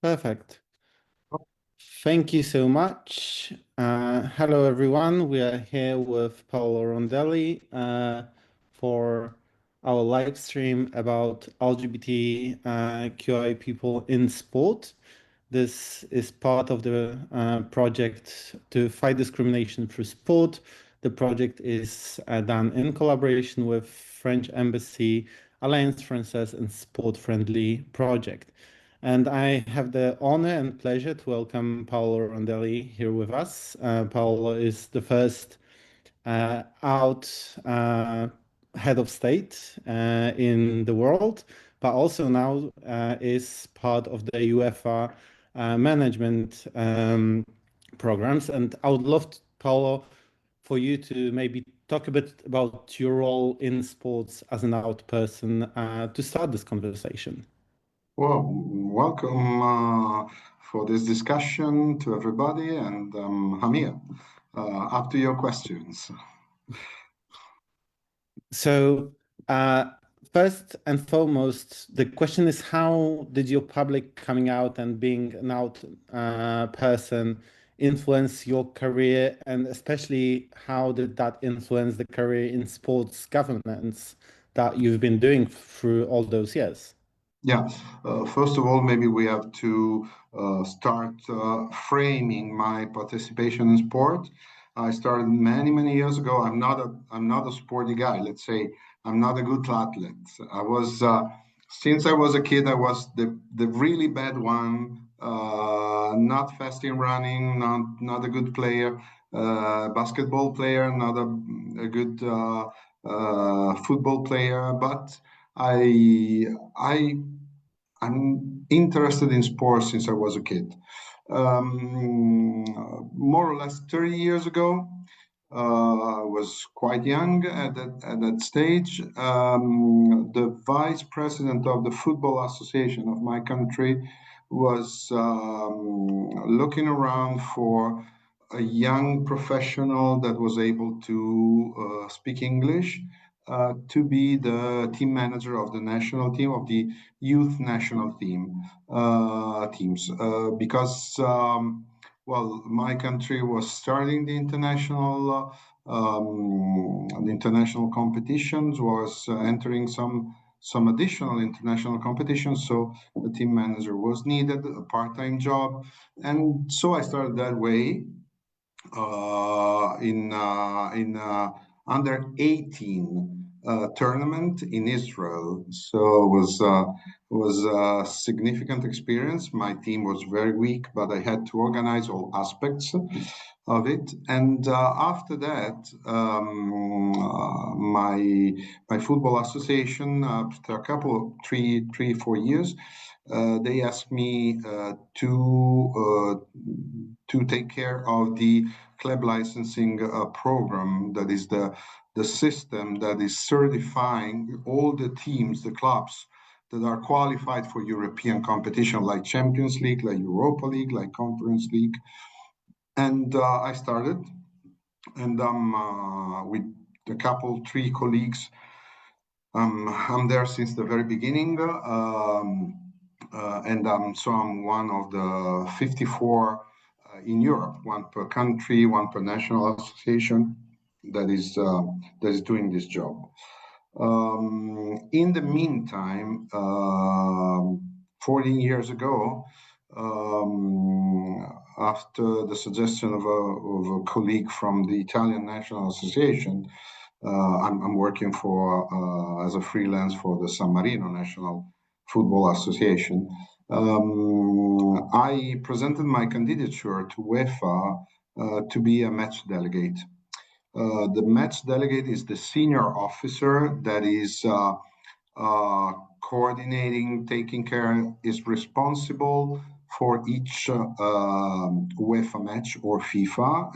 Perfect. Thank you so much. Hello, everyone. We are here with Paolo Rondelli for our live stream about LGBT QI people in sport. This is part of the project to fight discrimination through sport. The project is done in collaboration with French Embassy, Alliance Française, and Sport Friendly Project. And I have the honor and pleasure to welcome Paolo Rondelli here with us. Paolo is the first out head of state in the world, but also now is part of the UEFA management programs. And I would love, Paolo, for you to maybe talk a bit about your role in sports as an out person to start this conversation. Well, welcome for this discussion to everybody, and I'm here up to your questions. So, first and foremost, the question is, how did your public coming out and being an out person influence your career, and especially how did that influence the career in sports governance that you've been doing through all those years? Yeah, first of all, maybe we have to start framing my participation in sport. I started many years ago. I'm not a sporty guy. Let's say I'm not a good athlete. I was since I was a kid. I was the really bad one. Not fast in running. Not a good player. Basketball player. Not a good football player. But I I'm interested in sports since I was a kid. More or less 30 years ago, I was quite young at that stage. The vice president of the Football Association of my country was looking around for a young professional that was able to speak English to be the team manager of the national team, of the youth national teams, because well, my country was starting the international competitions, was entering some additional international competitions. So the team manager was needed, a part-time job, and so I started that way in under 18 tournament in Israel. So it was a significant experience. My team was very weak, but I had to organize all aspects of it. And after that, my football association, after a couple, 4 years, they asked me to take care of the club licensing program. That is the system that is certifying all the teams, the clubs that are qualified for European competition, like Champions League, like Europa League, like Conference League. And I started, and with a couple, three colleagues. I'm there since the very beginning, and so I'm one of the 54 in Europe, one per country, one per national association that is doing this job. In the meantime, 14 years ago, after the suggestion of a colleague from the Italian National Association, I'm working for as a freelance for the San Marino National Football Association. I presented my candidature to UEFA to be a match delegate. The match delegate is the senior officer that is coordinating, taking care, is responsible for each UEFA match or FIFA,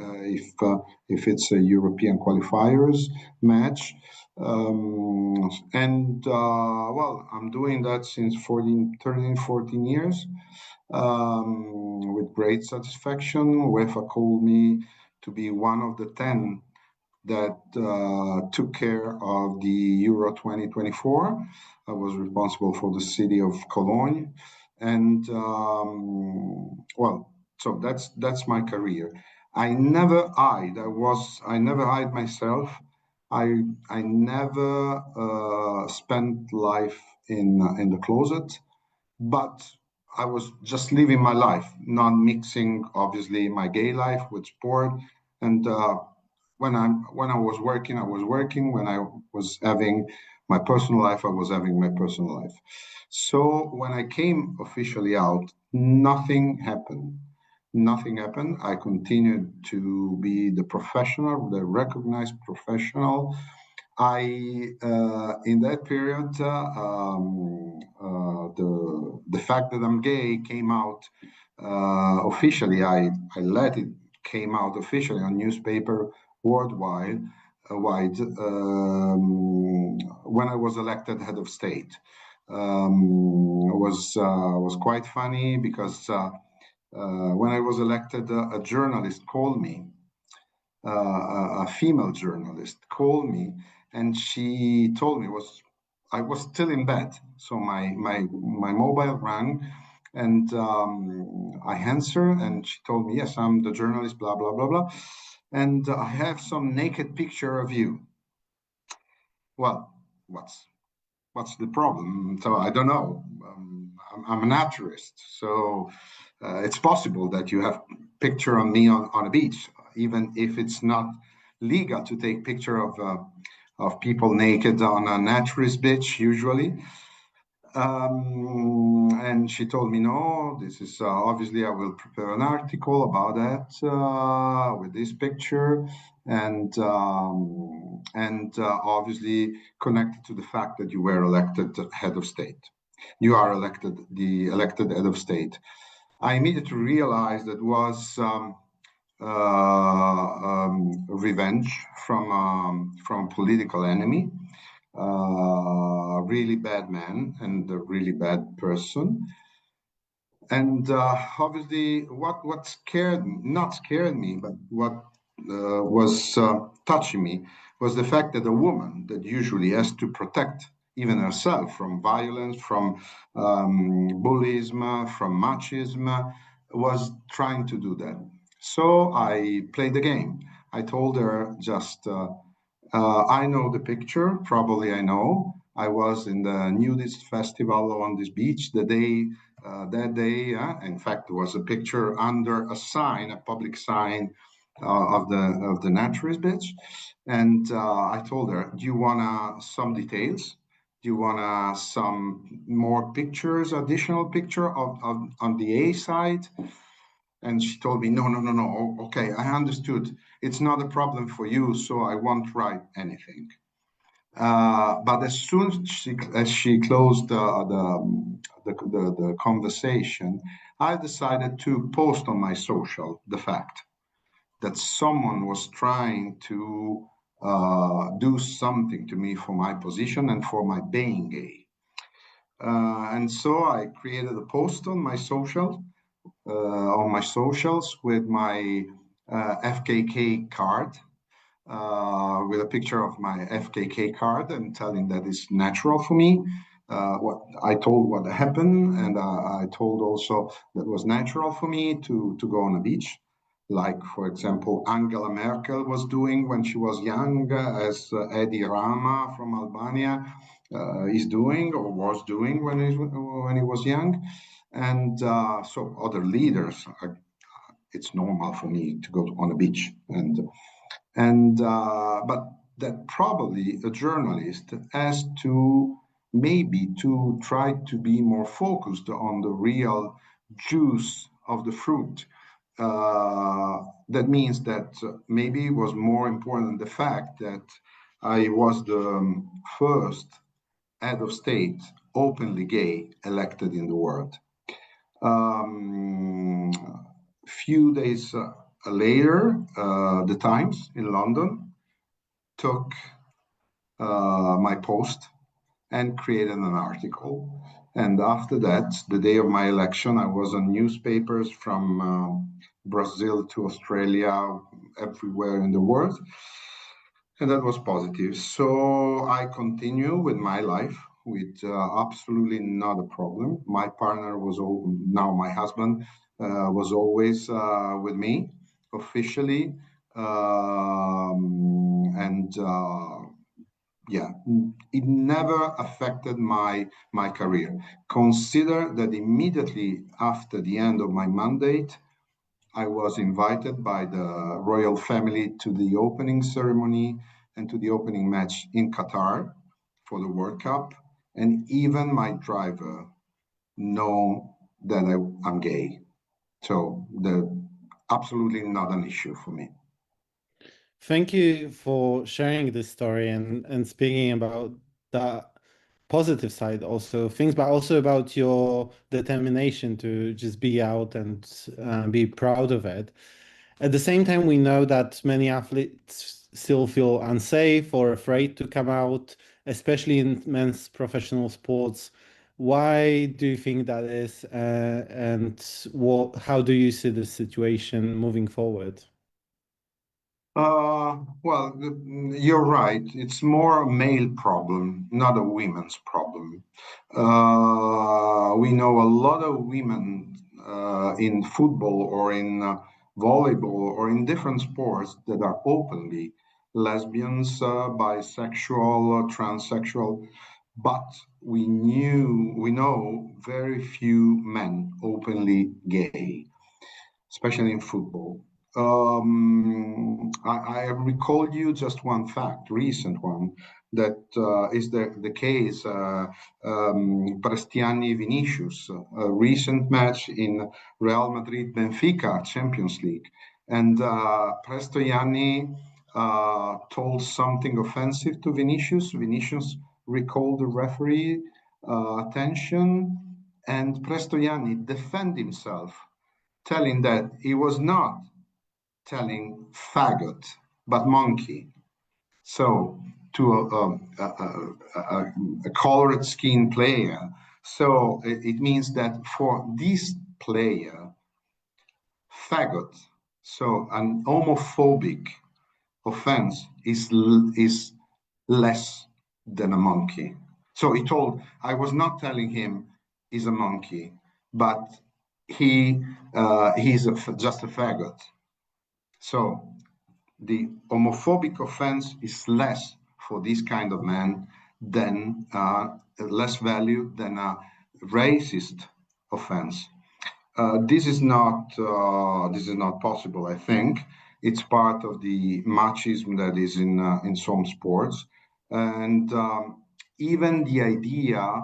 if it's a European qualifiers match. And well, I'm doing that since 14 years with great satisfaction. UEFA called me to be one of the 10 that took care of the Euro 2024. I was responsible for the city of Cologne, And well, so that's my career. I never hide. I never hide myself. I never spent life in the closet, but I was just living my life, not mixing obviously my gay life with sport. And when I was working, I was working. When I was having my personal life, I was having my personal life. So when I came officially out, nothing happened. Nothing happened. I continued to be the professional, the recognized professional. In that period, the fact that I'm gay came out officially. I let it came out officially on newspaper worldwide, when I was elected head of state. Was quite funny because when I was elected, a journalist called me, a female journalist called me, and she told me I was still in bed, so my mobile rang, and I answered, and she told me, "Yes, I'm the journalist, blah blah blah blah, and I have some naked picture of you." Well, what's the problem? So I don't know. I'm a naturist, so it's possible that you have picture of me on a beach, even if it's not legal to take picture of people naked on a naturist beach usually. And she told me, no, this is obviously I will prepare an article about that with this picture, and obviously connected to the fact that you were elected head of state. You are the elected head of state. I immediately realized that was revenge from a political enemy, really bad man and a really bad person. And obviously, what scared not scared me, but what was touching me was the fact that a woman that usually has to protect even herself from violence, from bullyism, from machismo, was trying to do that. So I played the game. I told her just, I know the picture, probably I know. I was in the nudist festival on this beach the day, that day. In fact, there was a picture under a sign, a public sign of the naturist beach. And I told her, "Do you want some details? Do you want some more pictures, additional picture of on the A side?" And she told me, "No, no, no, no. Okay, I understood. It's not a problem for you, so I won't write anything." But as soon as she closed the conversation, I decided to post on my social the fact that someone was trying to do something to me for my position and for my being gay. And so I created a post on my socials with my FKK card, with a picture of my FKK card and telling that it's natural for me. What I told what happened, and I told also that it was natural for me to go on a beach, like for example Angela Merkel was doing when she was young, as Edi Rama from Albania is doing or was doing when he was young, and so other leaders. It's normal for me to go on a beach, and but that probably a journalist has to maybe to try to be more focused on the real juice of the fruit. That means that maybe it was more important the fact that I was the first head of state openly gay elected in the world. Few days later, the Times in London took my post and created an article. And after that, the day of my election, I was on newspapers from Brazil to Australia, everywhere in the world. And that was positive. So I continue with my life. with absolutely not a problem. My partner was now my husband was always with me officially, and yeah, it never affected my career. Consider that immediately after the end of my mandate, I was invited by the royal family to the opening ceremony and to the opening match in Qatar for the World Cup. And even my driver know that I'm gay. So the absolutely not an issue for me. Thank you for sharing this story and speaking about the positive side also things, but also about your determination to just be out and be proud of it. At the same time, we know that many athletes still feel unsafe or afraid to come out, especially in men's professional sports. Why do you think that is, and how do you see the situation moving forward? Well, you're right. It's more a male problem, not a women's problem. We know a lot of women in football or in volleyball or in different sports that are openly lesbians, bisexual, transsexual, but we know very few men openly gay, especially in football. I recall you just one fact, recent one, that is the case, Prestiani Vinicius, a recent match in Real Madrid Benfica Champions League. And Prestiani told something offensive to Vinicius. Vinicius recalled the referee attention, and Prestiani defended himself, telling that he was not telling faggot, but monkey. So to a colored skin player. So it means that for this player, faggot, so an homophobic offense is less than a monkey. So he told, I was not telling him he's a monkey, but he's just a faggot. So the homophobic offense is less for this kind of man than less value than a racist offense. This is not possible. I think it's part of the machismo that is in some sports, and even the idea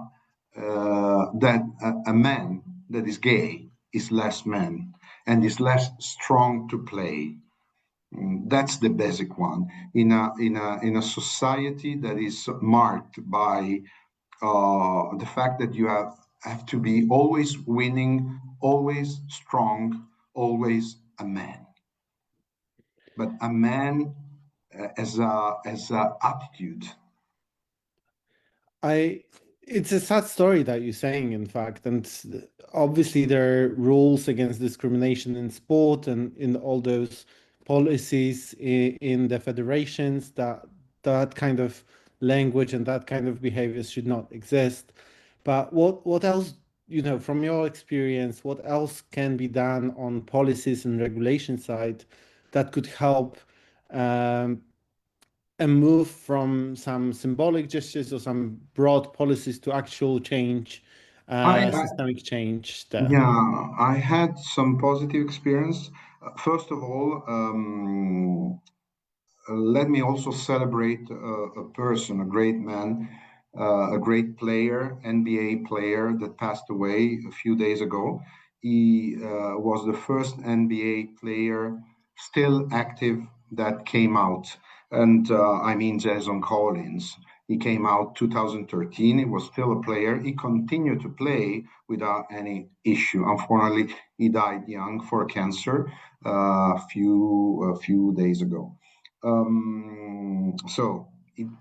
that a man that is gay is less man and is less strong to play. That's the basic one in a society that is marked by the fact that you have to be always winning, always strong, always a man. But a man as a attitude. It's a sad story that you're saying, in fact, and obviously there are rules against discrimination in sport and in all those policies in the federations that that kind of language and that kind of behavior should not exist. But what else, from your experience, what else can be done on policies and regulation side that could help um, and move from some symbolic gestures or some broad policies to actual change, I systemic change there? Yeah, I had some positive experience. First of all, let me also celebrate a person, a great man, a great player, NBA player that passed away a few days ago. He was the first NBA player still active that came out, and I mean Jason Collins. He came out 2013. He was still a player. He continued to play without any issue. Unfortunately, he died young for cancer a few days ago. So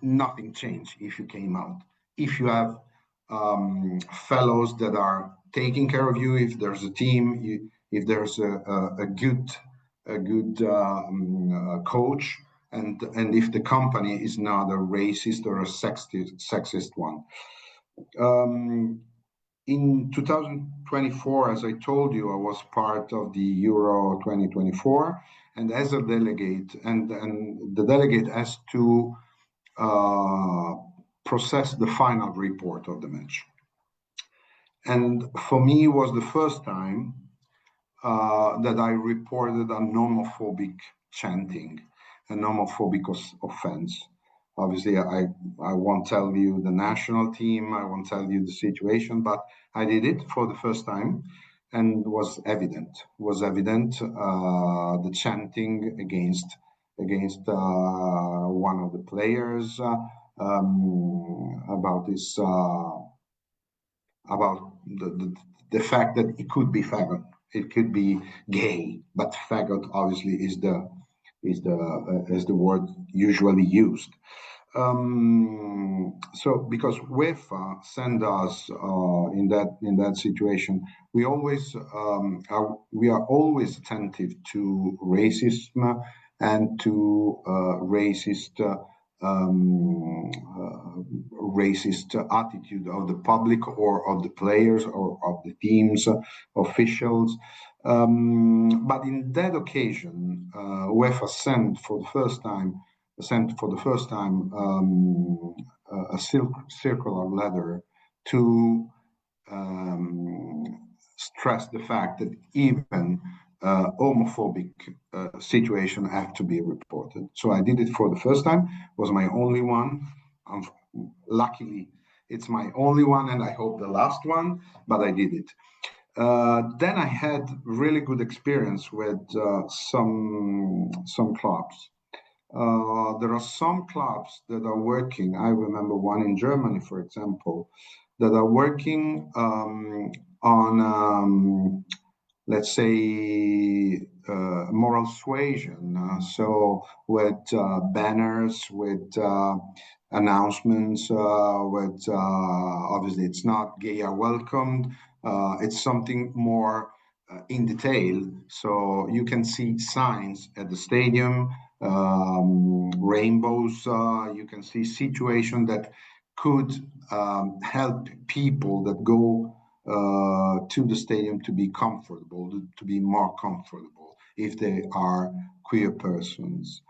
nothing changed if you came out. If you have fellows that are taking care of you, if there's a team, if there's a good coach, and if the company is not a racist or a sexist one. In 2024, as I told you, I was part of the Euro 2024, and as a delegate, and the delegate has to process the final report of the match. And for me, it was the first time that I reported a nomophobic chanting, a nomophobic offense. Obviously, I won't tell you the national team, I won't tell you the situation, but I did it for the first time, and was evident. The chanting against one of the players about this about the fact that it could be faggot, it could be gay, but faggot obviously is the word usually used. So because UEFA send us in that situation, we are always attentive to racism and to racist attitude of the public or of the players or of the teams, officials. But in that occasion, UEFA sent for the first time a circular letter to stress the fact that even homophobic situation have to be reported. So I did it for the first time. It was my only one. Luckily, it's my only one, and I hope the last one. But I did it. Then I had really good experience with some clubs. There are some clubs that are working. I remember one in Germany, for example, that are working on, let's say, moral suasion. So with banners, with announcements, with obviously it's not gay are welcomed. It's something more in detail. So you can see signs at the stadium, rainbows. You can see situation that could help people that go to the stadium to be comfortable, to be more comfortable if they are queer persons.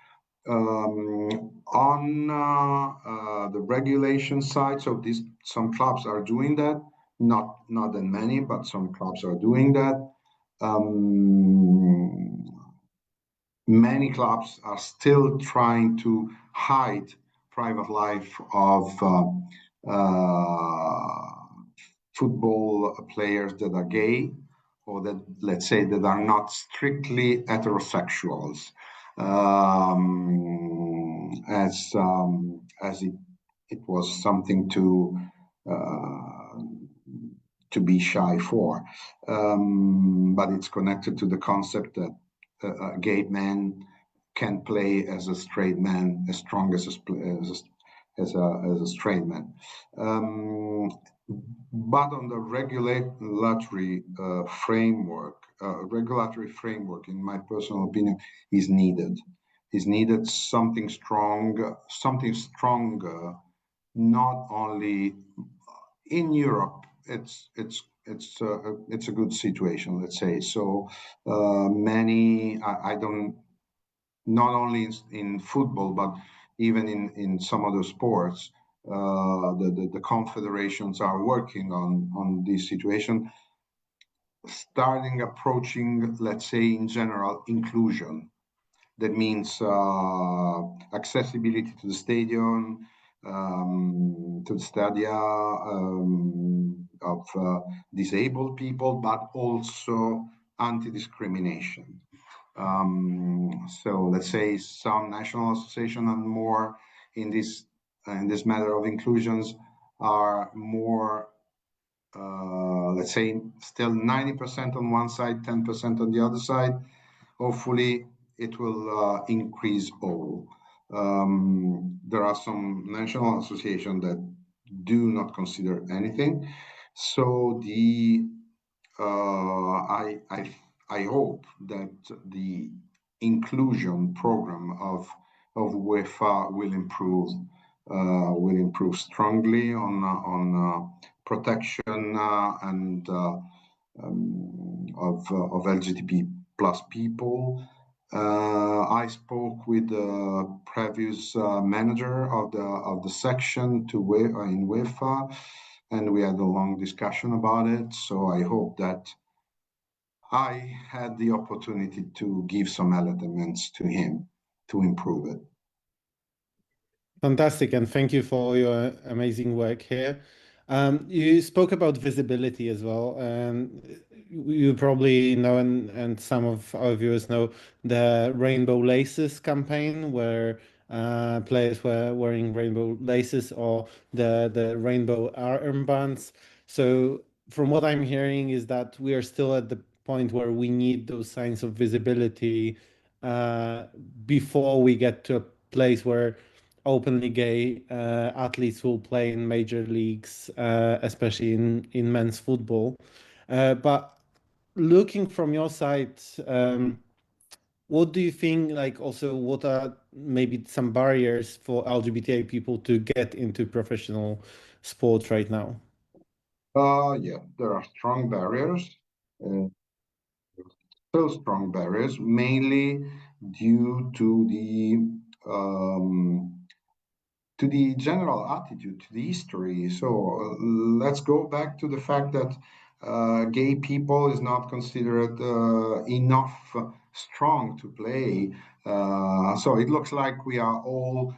On the regulation side, so some clubs are doing that, not that many, but some clubs are doing that. Many clubs are still trying to hide private life of football players that are gay, or that, let's say, that are not strictly heterosexuals, as it was something to be shy for. But it's connected to the concept that a gay man can play as a straight man as strong as a straight man. But on the regulatory framework, in my personal opinion, is needed. Is needed something stronger, not only in Europe. It's a good situation, let's say. So many, I don't, not only in football, but even in some other sports, the confederations are working on this situation, approaching, let's say, in general, inclusion. That means accessibility to the stadium, to the stadia of disabled people, but also anti-discrimination. So let's say some national association and more in this matter of inclusions are more, let's say, still 90% on one side, 10% on the other side. Hopefully it will increase all. There are some national associations that do not consider anything. So I hope that the inclusion program of UEFA will improve will improve strongly on protection and of LGBT plus people. I spoke with the previous manager of the section in UEFA, and we had a long discussion about it. So I hope that I had the opportunity to give some elements to him to improve it. Fantastic, and thank you for your amazing work here. You spoke about visibility as well, and you probably know, and some of our viewers know, the Rainbow Laces campaign, where players were wearing rainbow laces or the rainbow armbands. So, from what I'm hearing, is that we are still at the point where we need those signs of visibility uh, before we get to a place where openly gay athletes will play in major leagues, especially in men's football. But looking from your side, what do you think, like also what are maybe some barriers for LGBTI people to get into professional sport right now? Yeah, there are strong barriers, uh, still strong barriers, mainly due um, to the general attitude, to the history. So let's go back to the fact that gay people is not considered enough strong to play. So it looks like we are all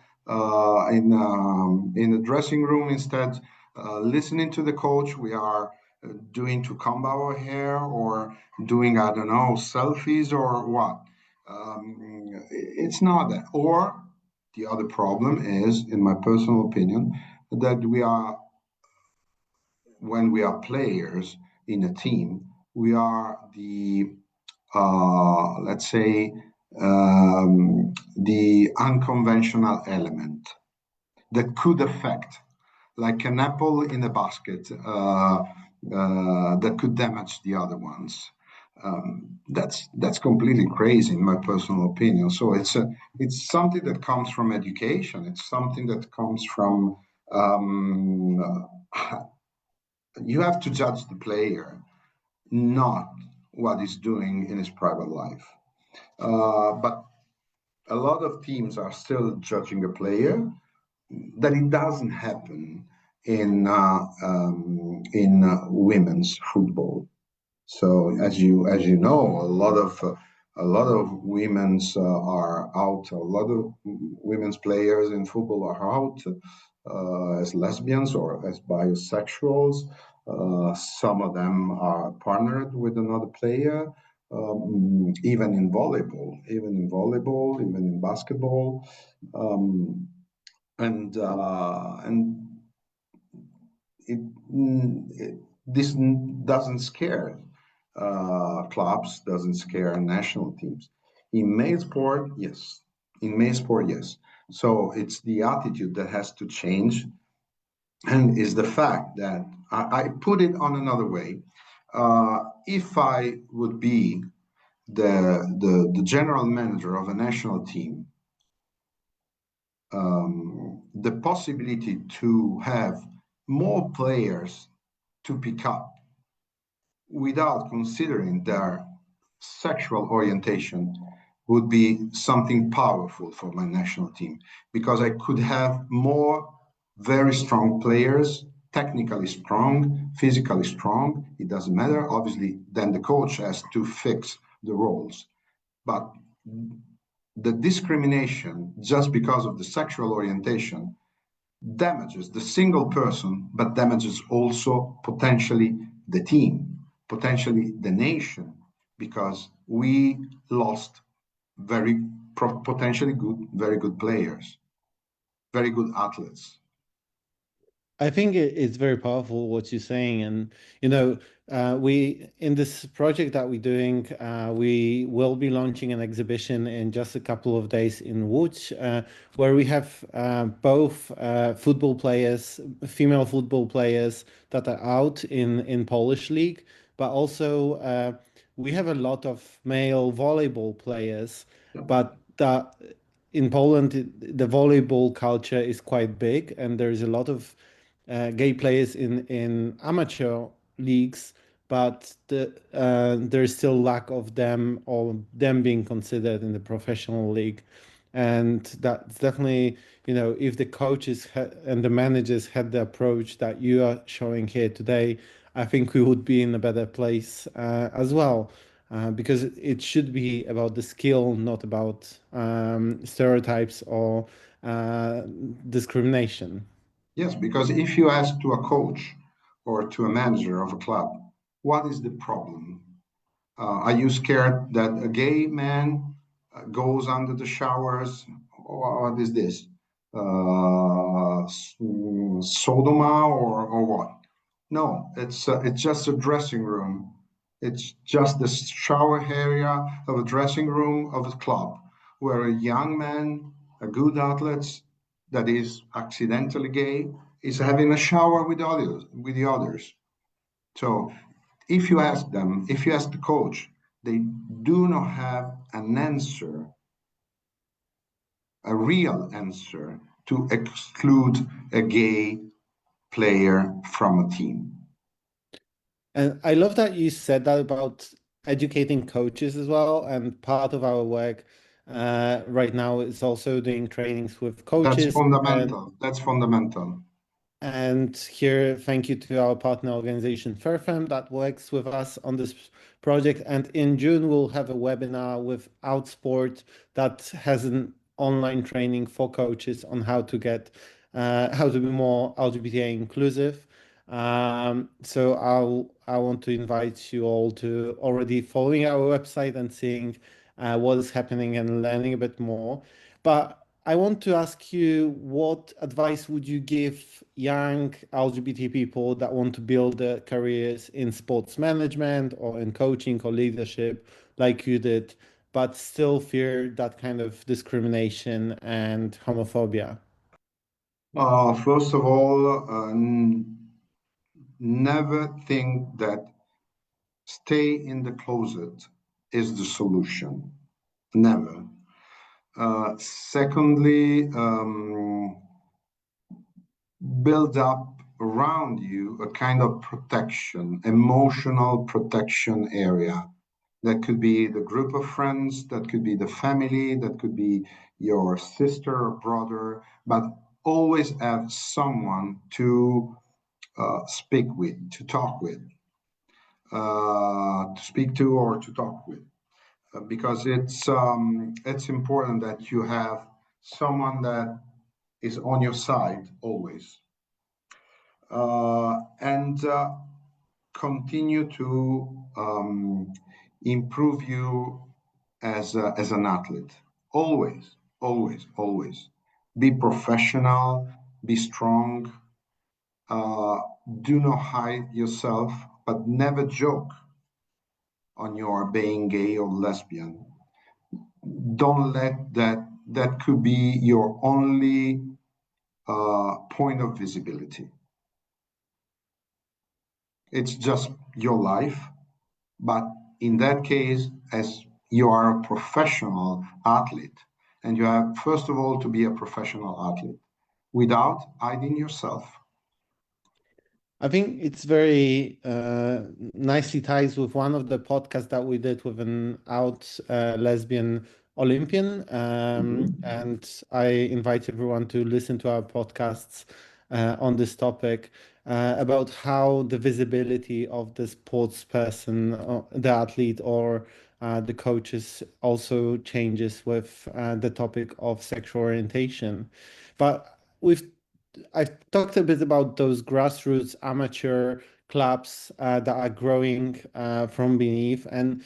in the dressing room instead, listening to the coach. We are doing to comb our hair or doing, I don't know, selfies or what. It's not that. Or the other problem is, in my personal opinion, that when we are players in a team, we are let's say, the unconventional element that could affect, like an apple in a basket, that could damage the other ones. That's completely crazy in my personal opinion. So it's something that comes from education. It's something that comes from you have to judge the player, not what he's doing in his private life. But a lot of teams are still judging a player that it doesn't happen in women's football. So as you know, a lot of women's are out. A lot of women's players in football are out as lesbians or as bisexuals. Some of them are partnered with another player. Even in basketball, um, and it, this doesn't scare clubs, doesn't scare national teams. In male sport, yes. In male sport, yes. So it's the attitude that has to change, and is the fact that I put it on another way. If I would be the general manager of a national team, the possibility to have more players to pick up without considering their sexual orientation would be something powerful for my national team, because I could have more very strong players, technically strong, physically strong. It doesn't matter. Obviously, then the coach has to fix the roles. But the discrimination just because of the sexual orientation damages the single person, but damages also potentially the team, potentially the nation, because we lost very potentially good, very good players, very good athletes. I think it's very powerful what you're saying, and we in this project that we're doing, we will be launching an exhibition in just a couple of days in Łódź, where we have both football players, female football players that are out in Polish league, but also we have a lot of male volleyball players, Yeah. but in Poland, the volleyball culture is quite big, and there's a lot of gay players in amateur leagues, but there's still lack of them or them being considered in the professional league. And that's definitely, if the coaches and the managers had the approach that you are showing here today, I think we would be in a better place as well. Because it should be about the skill, not about stereotypes or uh, discrimination. Yes, because if you ask to a coach or to a manager of a club, what is the problem? Are you scared that a gay man goes under the showers? What is this? Sodoma or what? No, it's just a dressing room. It's just the shower area of a dressing room of a club where a young man, a good athlete that is accidentally gay, is having a shower with the others. So if you ask the coach, they do not have an answer, a real answer to exclude a gay player from a team. And I love that you said that about educating coaches as well. And part of our work right now is also doing trainings with That's coaches. fundamental. That's fundamental. And here, thank you to our partner organization, Fairfirm, that works with us on this project. And in June, we'll have a webinar with Outsport that has an online training for coaches on how to be more LGBTI inclusive. So I want to invite you all to already following our website and seeing what is happening and learning a bit more. But I want to ask you, what advice would you give young LGBT people that want to build their careers in sports management or in coaching or leadership like you did, but still fear that kind of discrimination and homophobia? First of all, never think that stay in the closet is the solution. Never. Secondly, build up around you a kind of protection, emotional protection area. That could be the group of friends, that could be the family, that could be your sister or brother, but always have someone to speak with, to talk with, to speak to or to talk with, because it's important that you have someone that is on your side always, and continue to improve you as an athlete. Always, always, always. Be professional, be strong. Uh, do not hide yourself, but never joke on your being gay or lesbian. Don't let that could be your only point of visibility. It's just your life, but in that case, as you are a professional athlete, and you have, first of all, to be a professional athlete without hiding yourself. I think it's very nicely ties with one of the podcasts that we did with an out lesbian Olympian. Mhm. And I invite everyone to listen to our podcasts on this topic about how the visibility of the sports person, the athlete, or the coaches also changes with the topic of sexual orientation. But we've I've talked a bit about those grassroots amateur clubs that are growing from beneath, and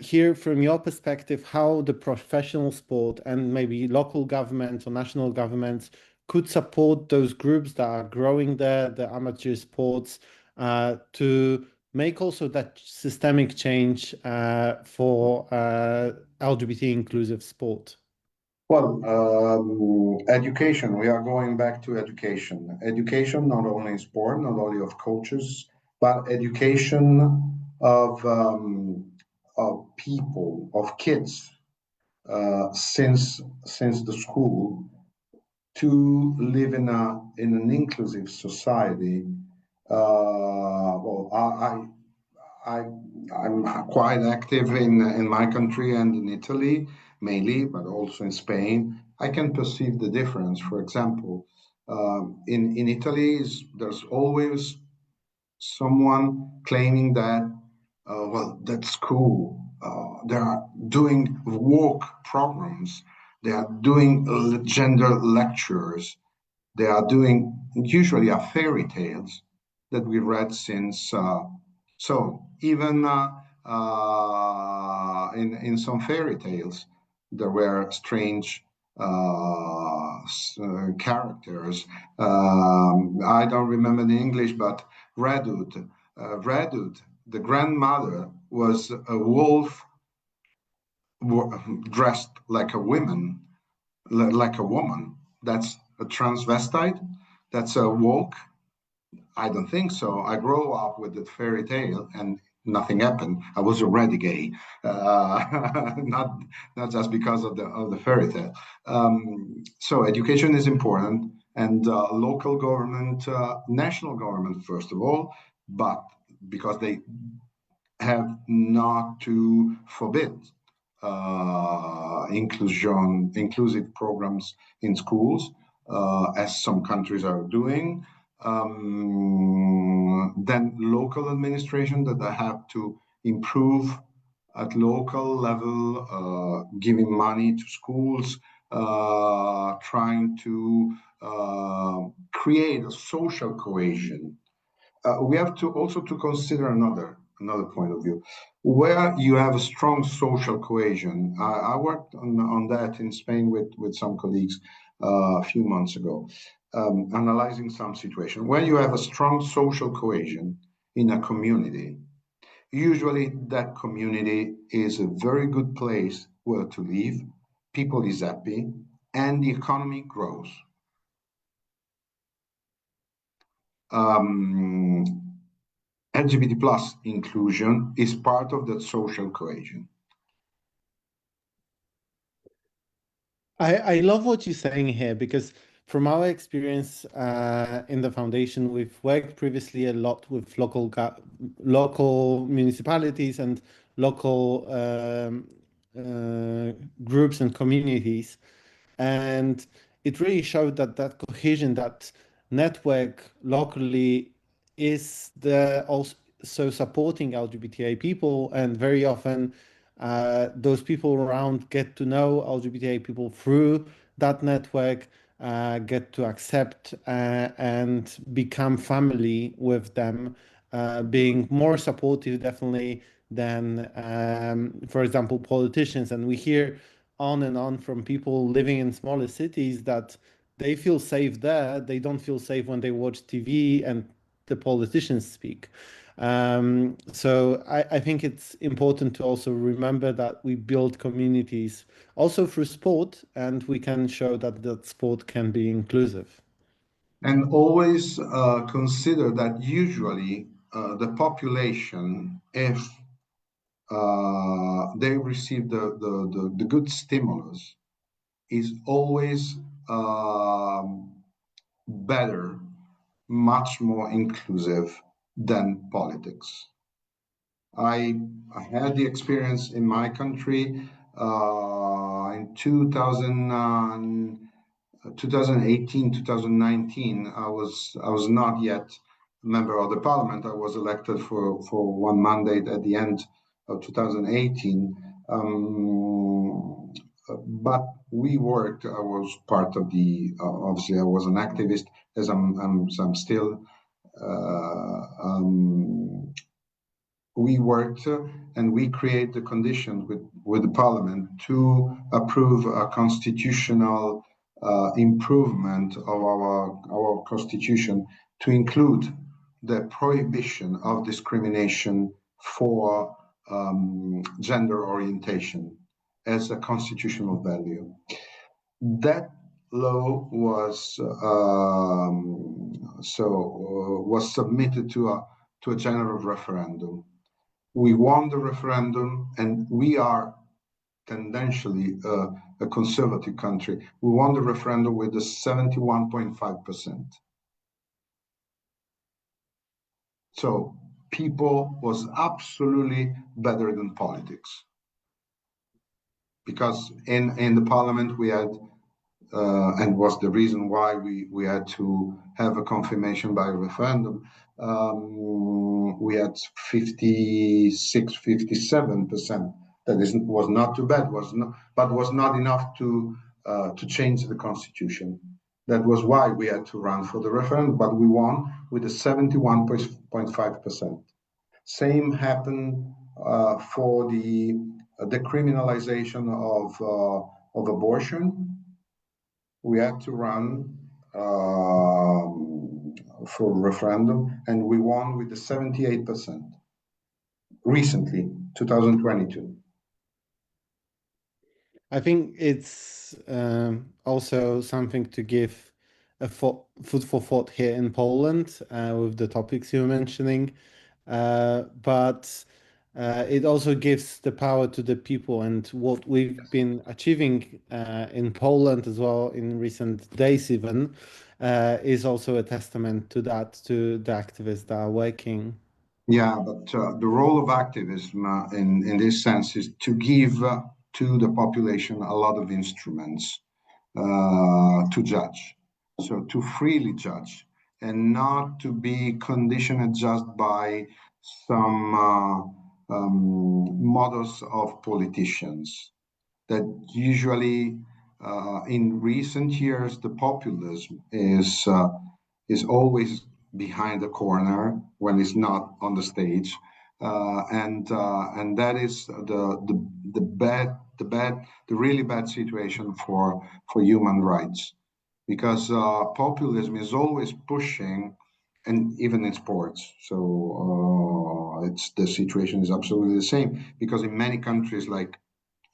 hear from your perspective how the professional sport and maybe local governments or national governments could support those groups that are growing there, the amateur sports, to make also that systemic change for LGBT inclusive sport. Well, education, we are going back to education. Education, not only in sport, not only of coaches, but education of people, of kids. since the school to live in an inclusive society. Well, I I'm quite active in my country and in Italy mainly, but also in Spain. I can perceive the difference. For example, in Italy, there's always someone claiming that, well, that's cool. They are doing work programs. They are doing gender lectures. They are doing usually are fairy tales that we read since. So even in some fairy tales, there were strange characters. I don't remember the English, but Redwood, Redwood, the grandmother was a wolf dressed like a woman, like a woman. That's a transvestite. That's a woke. I don't think so. I grew up with the fairy tale and nothing happened. I was already gay, not just because of the fairy tale. So education is important, and local government, national government first of all, but because they have not to forbid inclusive programs in schools, as some countries are doing. Then local administration that they have to improve at local level, giving money to schools, trying to create a social cohesion. We have to also to consider another point of view where you have a strong social cohesion. I worked on that in Spain with some colleagues a few months ago, analyzing some situation where you have a strong social cohesion in a community. Usually, that community is a very good place where to live. People is happy, and the economy grows. Um, LGBT plus inclusion is part of that social cohesion. I love what you're saying here because from our experience in the foundation, we've worked previously a lot with local municipalities and local groups and communities. And it really showed that that cohesion, that network locally is the also supporting LGBTI people, and very often those people around get to know LGBTI people through that network, get to accept and become family with them, being more supportive definitely than, for example, politicians. And we hear on and on from people living in smaller cities that they feel safe there. They don't feel safe when they watch TV and the politicians speak. So I think it's important to also remember that we build communities also through sport, and we can show that that sport can be inclusive. And always consider that usually the population, if they receive the good stimulus, is always better, much more inclusive than politics. I had the experience in my country in 2018, 2019. I was not yet a member of the parliament. I was elected for one mandate at the end of 2018. But we worked. I was part of the. Obviously, I was an activist, as I'm still. We worked and we create the conditions with the parliament to approve a constitutional improvement of our constitution to include the prohibition of discrimination for gender orientation as a constitutional value. That law was was submitted to a general referendum. We won the referendum, and we are tendentially a conservative country. We won the referendum with the 71.5%. So people was absolutely better than politics. Because in the parliament we had, and was the reason why we had to have a confirmation by referendum, we had 56, 57%. That was not too bad, but was not enough to change the constitution. That was why we had to run for the referendum, but we won with a 71.5%. Same happened for the decriminalization of abortion. We had to run for referendum, and we won with the 78%. Recently, 2022. I think it's also something to give a food for thought here in Poland with the topics you're mentioning. But it also gives the power to the people, and what we've been achieving in Poland as well in recent days even is also a testament to that, to the activists that are working. Yeah, but the role of activism in this sense is to give to the population a lot of instruments to judge. So to freely judge and not to be conditioned just by some models of politicians that usually in recent years the populism is always behind the corner when it's not on the stage, and that is the really bad situation for human rights, because populism is always pushing, and even in sports. So it's the situation is absolutely the same, because in many countries like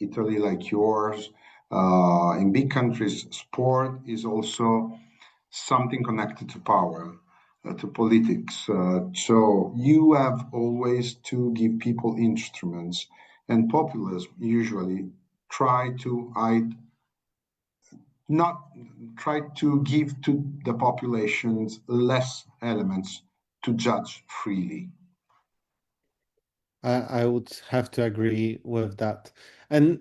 Italy, like yours, in big countries, sport is also something connected to power, to politics. So you have always to give people instruments, and populism usually try to not try to give to the populations less elements to judge freely. I would have to agree with that. And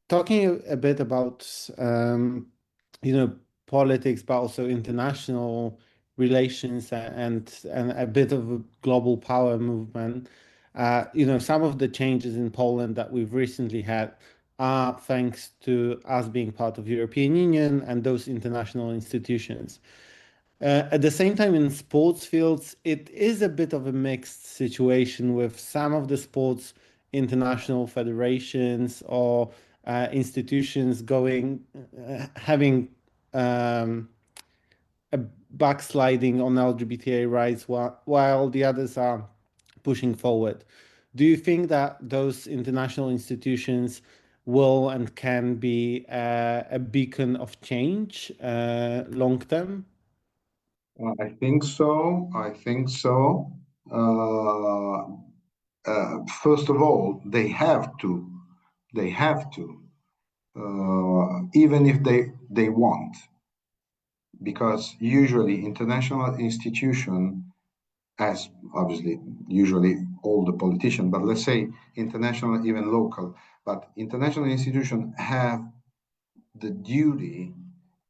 talking a bit about you know, politics, but also international relations and a bit of a global power movement. You know, some of the changes in Poland that we've recently had are thanks to us being part of European Union and those international institutions. At the same time, in sports fields, it is a bit of a mixed situation with some of the sports international federations or institutions having a backsliding on LGBTI rights while the others are pushing forward. Do you think that those international institutions will and can be a beacon of change long term? I think so. I think so. Uh, First of all, they have to. They have to, even if they want, because usually international institution, as obviously usually all the politicians, but let's say international, even local, but international institutions have the duty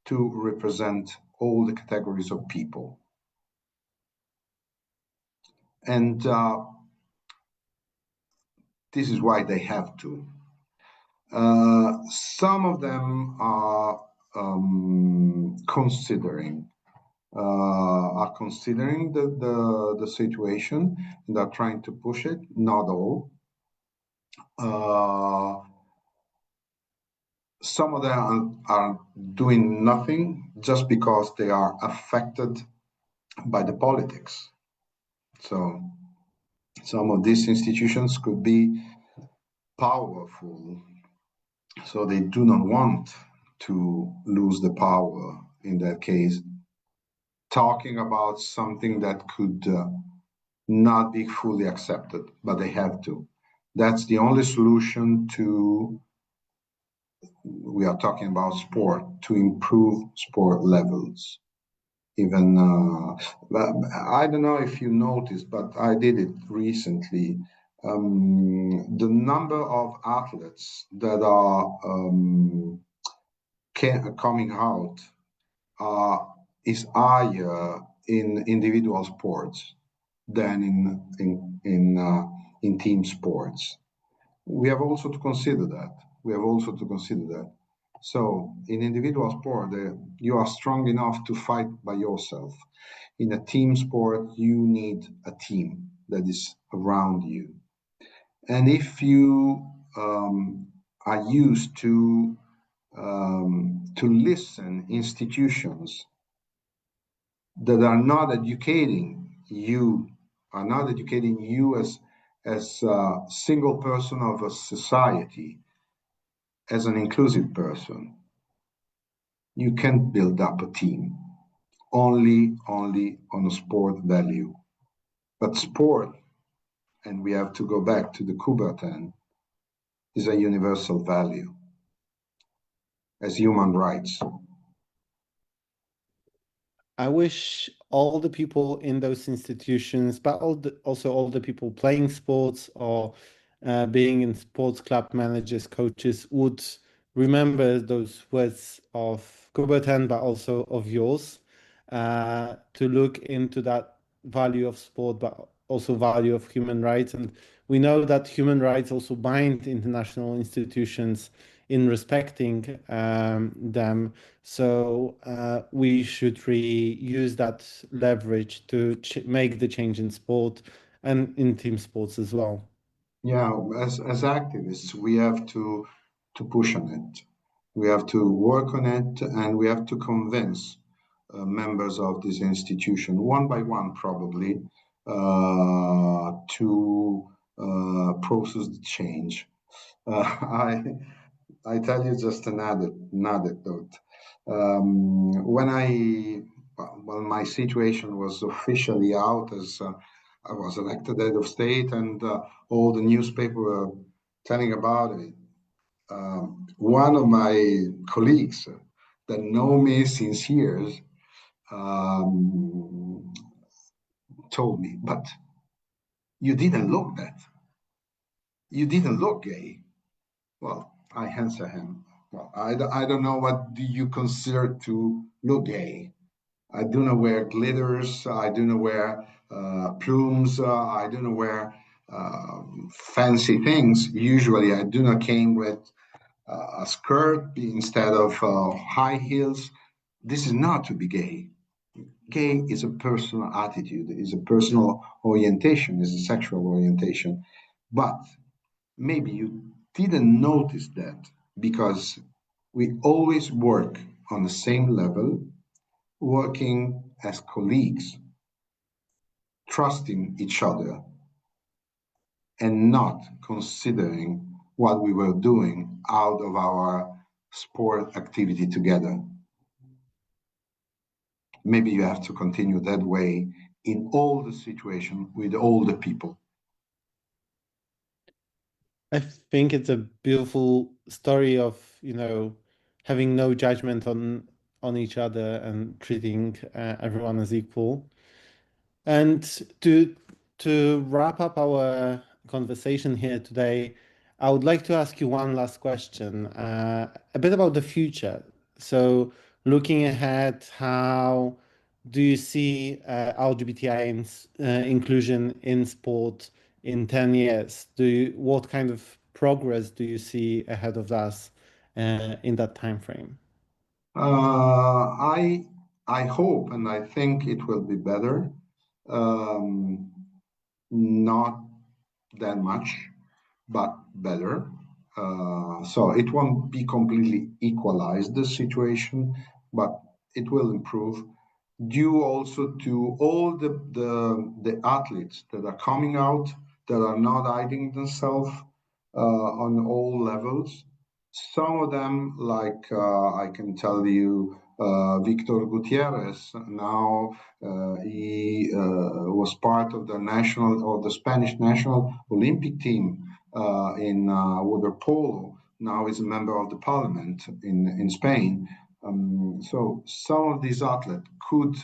to represent all the categories of people. And this is why they have to. Some of them are considering the situation, and are trying to push it. Not all. Some of them are doing nothing just because they are affected by the politics. So some of these institutions could be powerful, so they do not want to lose the power in that case, talking about something that could not be fully accepted, but they have to. That's the only solution to we are talking about sport, to improve sport levels. Even I don't know if you noticed, but I did it recently. The number of athletes that are coming out is higher in individual sports than in team sports. We have also to consider that. So in individual sport, you are strong enough to fight by yourself. In a team sport, you need a team that is around you. And if you are used to listen institutions that are not educating you, as a single person of a society, as an inclusive person, you can't build up a team only on a sport value. But sport, and we have to go back to the Coubertin, is a universal value as human rights. I wish all the people in those institutions, but also all the people playing sports or being in sports club managers, coaches, would remember those words of Coubertin, but also of yours, to look into that value of sport, but also value of human rights. And we know that human rights also bind international institutions in respecting them. So we should really use that leverage to make the change in sport and in team sports as well. Yeah, as activists, we have to push on it. We have to work on it, and we have to convince members of this institution, one by one, probably, to process the change. I tell you just an anecdote. When my situation was officially out, as I was elected head of state, and all the newspaper were telling about it, one of my colleagues that know me since years um, told me, "But you didn't look that. You didn't look gay." Well, I answer him, well, I don't know what do you consider to look gay. I do not wear glitters. I do not wear plumes. I do not wear fancy things. Usually, I do not came with a skirt instead of high heels. This is not to be gay. Gay is a personal attitude, is a personal orientation, is a sexual orientation. But maybe you didn't notice that because we always work on the same level, working as colleagues, trusting each other, and not considering what we were doing out of our sport activity together. Maybe you have to continue that way in all the situations with all the people. I think it's a beautiful story of, having no judgment on each other and treating everyone as equal. And to wrap up our conversation here today, I would like to ask you one last question, a bit about the future. So, looking ahead, how do you see LGBTI inclusion in sport in 10 years? What kind of progress do you see ahead of us in that time frame? I hope and I think it will be better. Um, Not that much, but better. So it won't be completely equalized, the situation, but it will improve due also to all the athletes that are coming out, that are not hiding themselves on all levels. Some of them, like I can tell you, Victor Gutierrez. Now he was part of the Spanish national Olympic team in water polo. now is a member of the parliament in Spain. So some of these athletes could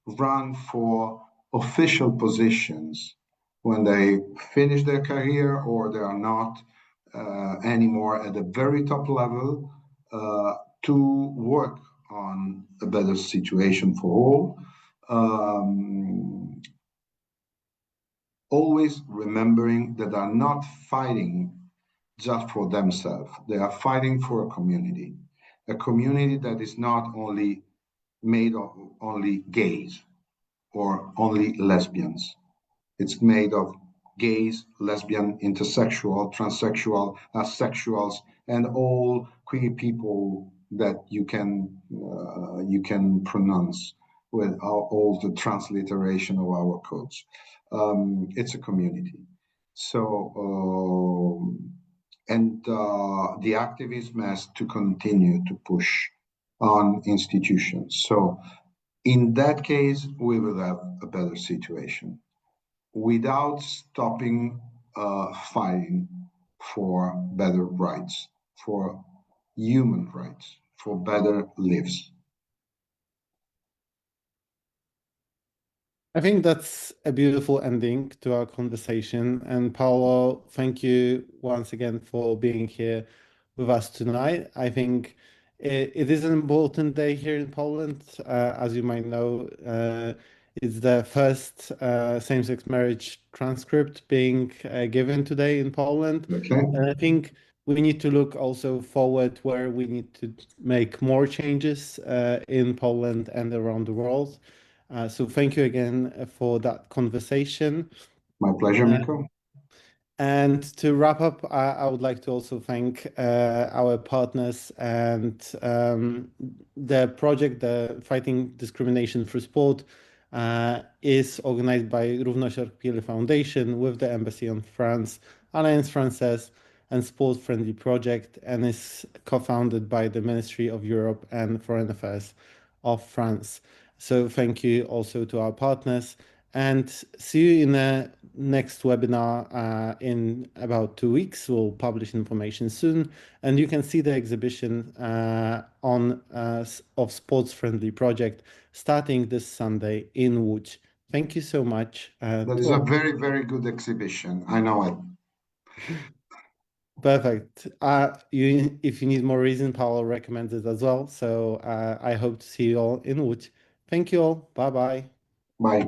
run for official positions when they finish their career or they are not anymore at the very top level to work on a better situation for all. Always remembering that they are not fighting just for themselves. They are fighting for a community that is not only made of only gays or only lesbians. It's made of gays, lesbian, intersexual, transsexual, asexuals, and all queer people that you can pronounce with all the transliteration of our codes. It's a community. So, the activism has to continue to push on institutions. So, in that case, we will have a better situation without stopping fighting for better rights, for human rights, for better lives. I think that's a beautiful ending to our conversation. And Paolo, thank you once again for being here with us tonight. I think it is an important day here in Poland. As you might know, it's the first same-sex marriage transcript being given today in Poland. Okay. And I think we need to look also forward where we need to make more changes in Poland and around the world. So thank you again for that conversation. My pleasure, Miko. And to wrap up, I would like to also thank our partners and the project, the Fighting Discrimination Through Sport, is organized by Równość Orpile Foundation with the Embassy on France, Alliance Française, and Sport Friendly Project, and is co-founded by the Ministry of Europe and Foreign Affairs of France. So thank you also to our partners, and see you in the next webinar in about 2 weeks. We'll publish information soon, and you can see the exhibition of Sports Friendly Project starting this Sunday in Łódź. Thank you so much. That is a very, very good exhibition. I know it. Perfect. If you need more reason, Paolo recommends it as well. So I hope to see you all in Łódź. Thank you all. Bye bye. Bye.